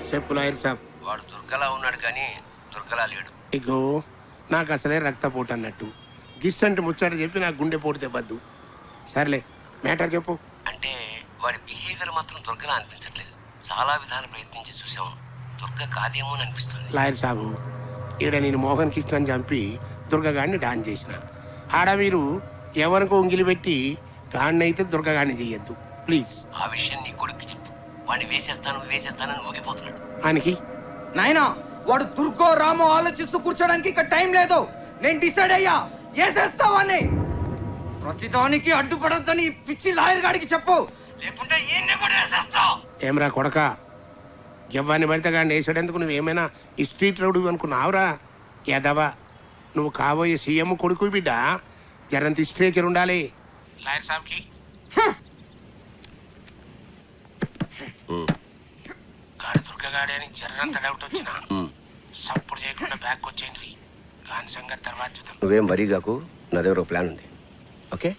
చెప్పు లాయర్ సాబ్. వాడు దుర్గలా ఉన్నాడు కానీ దుర్గలా లేడు. ఇగో నాకు అసలే రక్తపోటు అన్నట్టు గిస్సంటి ముచ్చట చెప్పి నాకు గుండె పోటు తెవద్దు. సర్లే మ్యాటర్ చెప్పు. అంటే వాడి బిహేవియర్ మాత్రం దుర్గలా అనిపించట్లేదు. చాలా విధాలు ప్రయత్నించి చూసాము, దుర్గ కాదేమో అని అనిపిస్తుంది. లాయర్ సాబు, ఈడ నేను మోహన్ కృష్ణని చంపి దుర్గగాడిని డాన్ చేసిన. ఆడ మీరు ఎవరికో ఉంగిలి పెట్టి గాడినైతే దుర్గగాడిని చెయ్యొద్దు ప్లీజ్. ఆ విషయం నీ కొడుక్కి చెప్పు. వాడిని వేసేస్తానని ఊగిపోతున్నాడు. ఆయనకి నాయనా వాడు దుర్గో రామో ఆలోచిస్తూ కూర్చోడానికి ఇక టైం లేదు. నేను డిసైడ్ అయ్యా, వేసేస్తావని. ప్రతిదానికి అడ్డుపడద్దని పిచ్చి లాయర్ గాడికి చెప్పు, లేకుంటే ఈయన్ని కూడా వేసేస్తావు. ఏమరా కొడక, ఎవ్వరిని పడితే గాడిని వేసాడేందుకు నువ్వేమైనా ఈ స్ట్రీట్ రౌడు అనుకున్నావురా? ఎదవా, నువ్వు కాబోయే సీఎం కొడుకు బిడ్డ. జరంత స్ట్రేచర్ ఉండాలి లాయర్ సాబ్కి. గాడి దుర్గగాడి అని జర్రంత డౌట్ వచ్చిన సప్పుడు చేయకుండా బ్యాక్ వచ్చేయండి. గాని సంగతి తర్వాత చూద్దాం. నువ్వేం వరీ కాకు, నా దగ్గర ఒక ప్లాన్ ఉంది. ఓకే?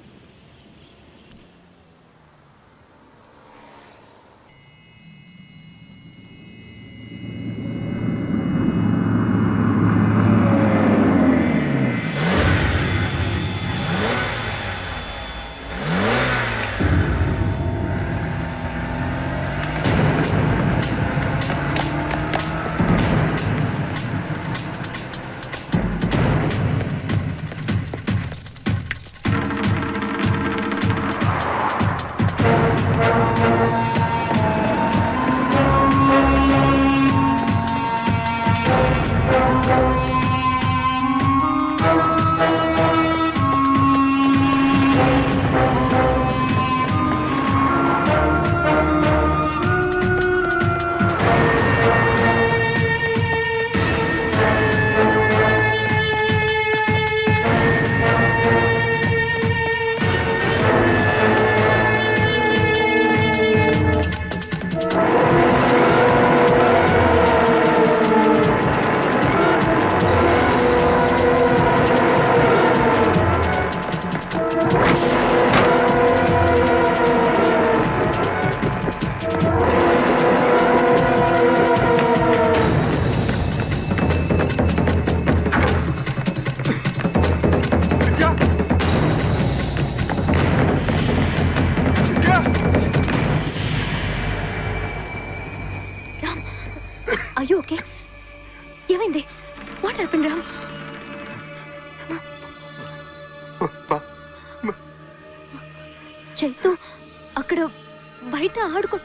Are you okay? ఏమైంది? What happened, Ram? చైతు అక్కడ బయట ఆడుకో.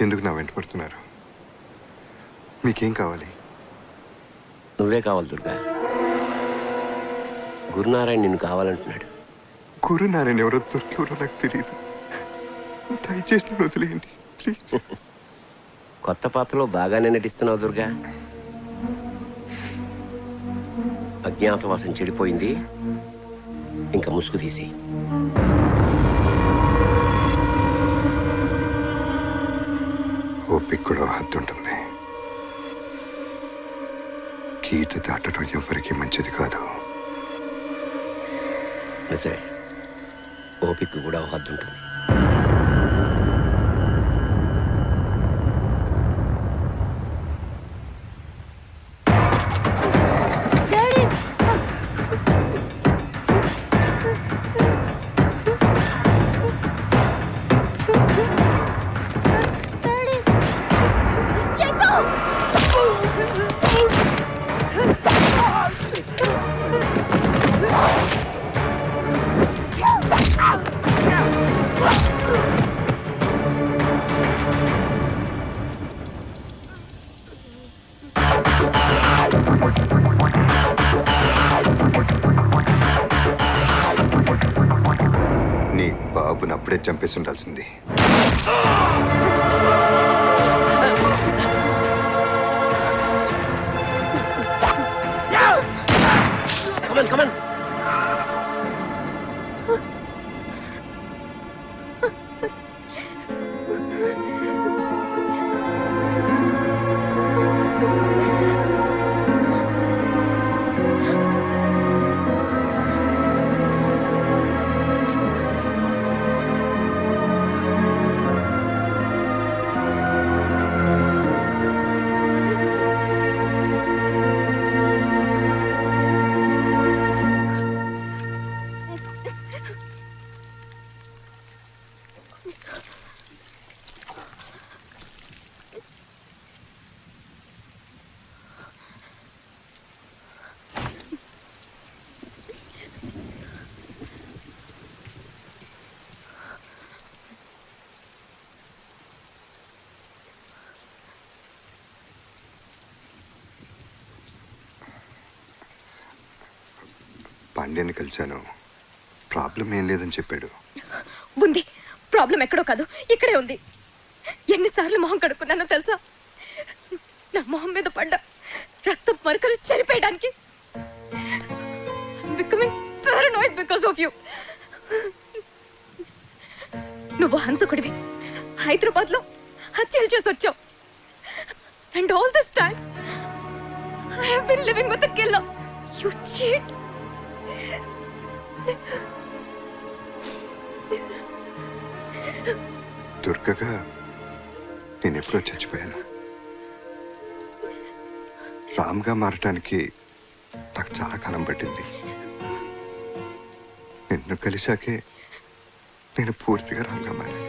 ఎందుకు నా వెంట పడుతున్నారు? మీకేం కావాలి? నువ్వే కావాలి దుర్గా. గురునారాయణ నిన్ను కావాలంటున్నాడు. గురునారాయణ ఎవరో దొరికెవరో నాకు తెలియదు. దయచేసి నన్ను వదిలేయండి ప్లీజ్. కొత్త పాత్రలో బాగానే నటిస్తున్నావు దుర్గా. అజ్ఞాతవాసం చెడిపోయింది, ఇంకా ముసుగు తీసి. ఓపిక కూడా హద్దు ఉంటుంది. గీత దాటడం ఎవరికి మంచిది కాదు. నిజమే, ఓపిక కూడా ఒక హద్దు ఉంటుంది. నీ బాబుని అప్పుడే చంపేసి ఉండాల్సింది. కమన్ పాండ్యాన్ని కలిశాను. ప్రాబ్లం ఏం లేదని చెప్పాడు. ఉంది. ప్రాబ్లం ఎక్కడో కాదు, ఇక్కడే ఉంది. ఎన్నిసార్లు మొహం కడుక్కున్నానో తెలుసా? నా మొహం మీద పడ్డ రక్తం మరకలు చనిపోయడానికి. Becoming paranoid because of you. నువ్వు హంతకుడివి. హైదరాబాద్ లో హత్యలు చేసి వచ్చావు. And all this time I have been living with a killer. You cheat. దుర్గగా నేను ఎప్పుడో చచ్చిపోయాను. రామ్గా మారటానికి నాకు చాలా కాలం పట్టింది. నిన్ను కలిశాకే నేను పూర్తిగా రామ్గా మారాను.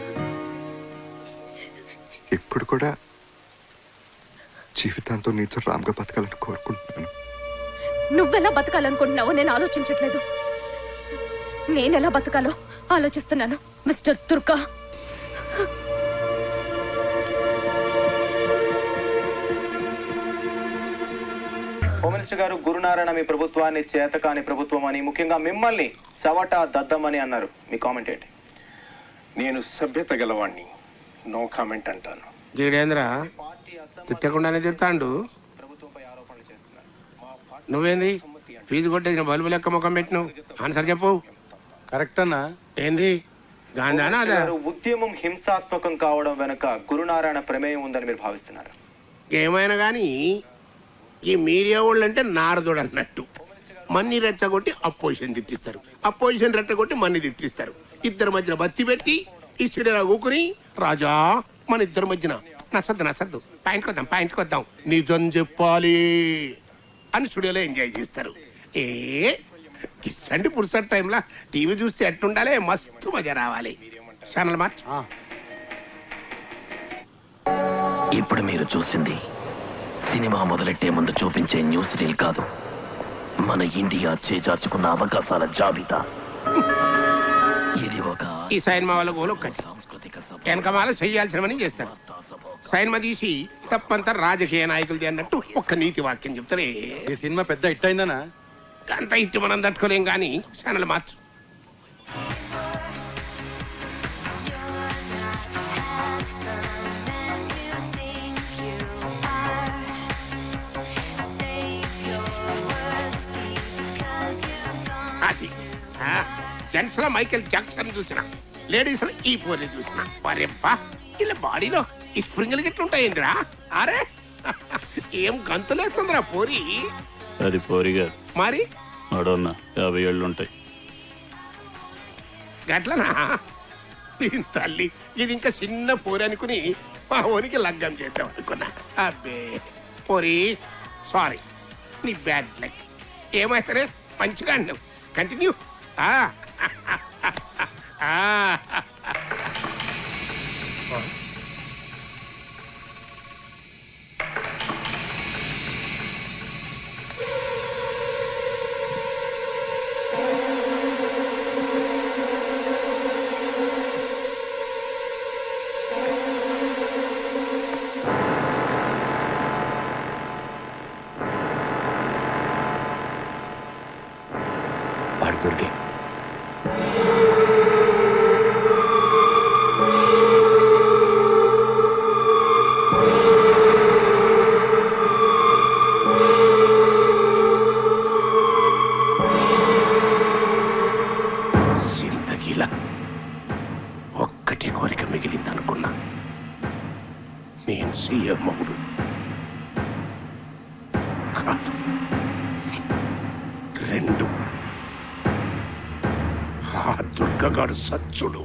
ఇప్పుడు కూడా జీవితాంతో నీతో రామ్గా బతకాలని కోరుకుంటున్నాను. నువ్వెలా బతకాలనుకుంటున్నావో నేను ఆలోచించట్లేదు. నేనెలా బతకాలో ఆలోచిస్తున్నాను మిస్టర్ దుర్గా. హోమ్ మినిస్టర్ గారు, గురునారాయణ మీ ప్రభుత్వాన్ని చేతకాని ప్రభుత్వం అని, ముఖ్యంగా మిమ్మల్ని చవట దద్దమని అన్నారు. మీ కామెంట్ ఏంటి? నేను సభ్యత గలవాణ్ణి, నో కామెంట్ అంటాను. గీడేంద్ర తిట్టకుండానే తిడతాండు. ప్రభుత్వంపై ఆరోపణలు చేస్తున్నారు. నువ్వేంది ఫీజు కొట్టేసిన బల్బు లెక్క ముఖం పెట్టినావు? ఆన్సర్ చెప్పు. కరెక్ట్ అన్నా. ఏంది గాంధానా అదా? ఉద్యమం హింసాత్మకం కావడం వెనుక గురునారాయణ ప్రమేయం ఉందని మీరు భావిస్తున్నారు? ఏమైనా కానీ ఈ మీడియా వాళ్ళు అంటే నారదుడు అన్నట్టు. మన్ని రెచ్చగొట్టి అపోజిషన్ తిట్టిస్తారు, అపోజిషన్ రెచ్చగొట్టి మన్ని తిట్టిస్తారు. ఇద్దరి మధ్యన బత్తి పెట్టి ఇచ్చిడేలా కూకుని రాజా మన ఇద్దరి మధ్యన నసద్దు పాయింట్కి వద్దాం నిజం చెప్పాలి అని స్టూడియోలో ఎంజాయ్ చేస్తారు. ఇసంటి పురుసట్ టైంలో టీవీ చూస్తే ఎట్టుండాలి, మస్తు మజా రావాలి. Channel March. ఇప్పుడు మీరు చూసింది సినిమా మొదలెట్టే ముందు చూపించే న్యూస్ రీల్ కాదు, మన ఇండియా చేజార్చుకున్న అవకాశాల జాబితా. ఇది ఒక ఈ సైన్మా వాళ్ళ గోలు ఒక్కటి, వెనకమాల చెయ్యాల్సినవని చేస్తారు. సైన్మా తీసి తప్పంతా రాజకీయ నాయకులది అన్నట్టు ఒక్క నీతి వాక్యం చెప్తారే. ఈ సినిమా పెద్ద హిట్ అయిందనా? అంత ఇట్టి మనం తట్టుకోలేం కానీ ఛానల్ మార్చు. అది జెంట్స్ లో మైకేల్ జాక్సన్ చూసిన, లేడీస్ లో ఈ పోర్ని చూసిన. వరెవ్వా ఇలా బాడీలో ఈ స్ప్రింగులు గిట్లుంటాయిందిరా. అరే ఏం గంతులేస్తుందిరా పోరి? అది పోరిగా మరి నడవన్నా 50 ఏళ్ళు ఉంటాయి. గట్లనా? దీని తల్లి ఇది ఇంకా చిన్న పోరి అనుకుని మా ఊరికి లగ్గం చేద్దాం అనుకున్నా. అబ్బే పోరి, సారీ, నీ బ్యాడ్ లక్. ఏమైతే మంచిగా అన్నావు. కంటిన్యూ. వాడు దొరికే. జిందగీలా ఒక్కటే కోరిక మిగిలిందనుకున్నా. నేను సీఎం అవుడు కాదు, 2 ఆ దుర్గగాడు సచ్చుడు.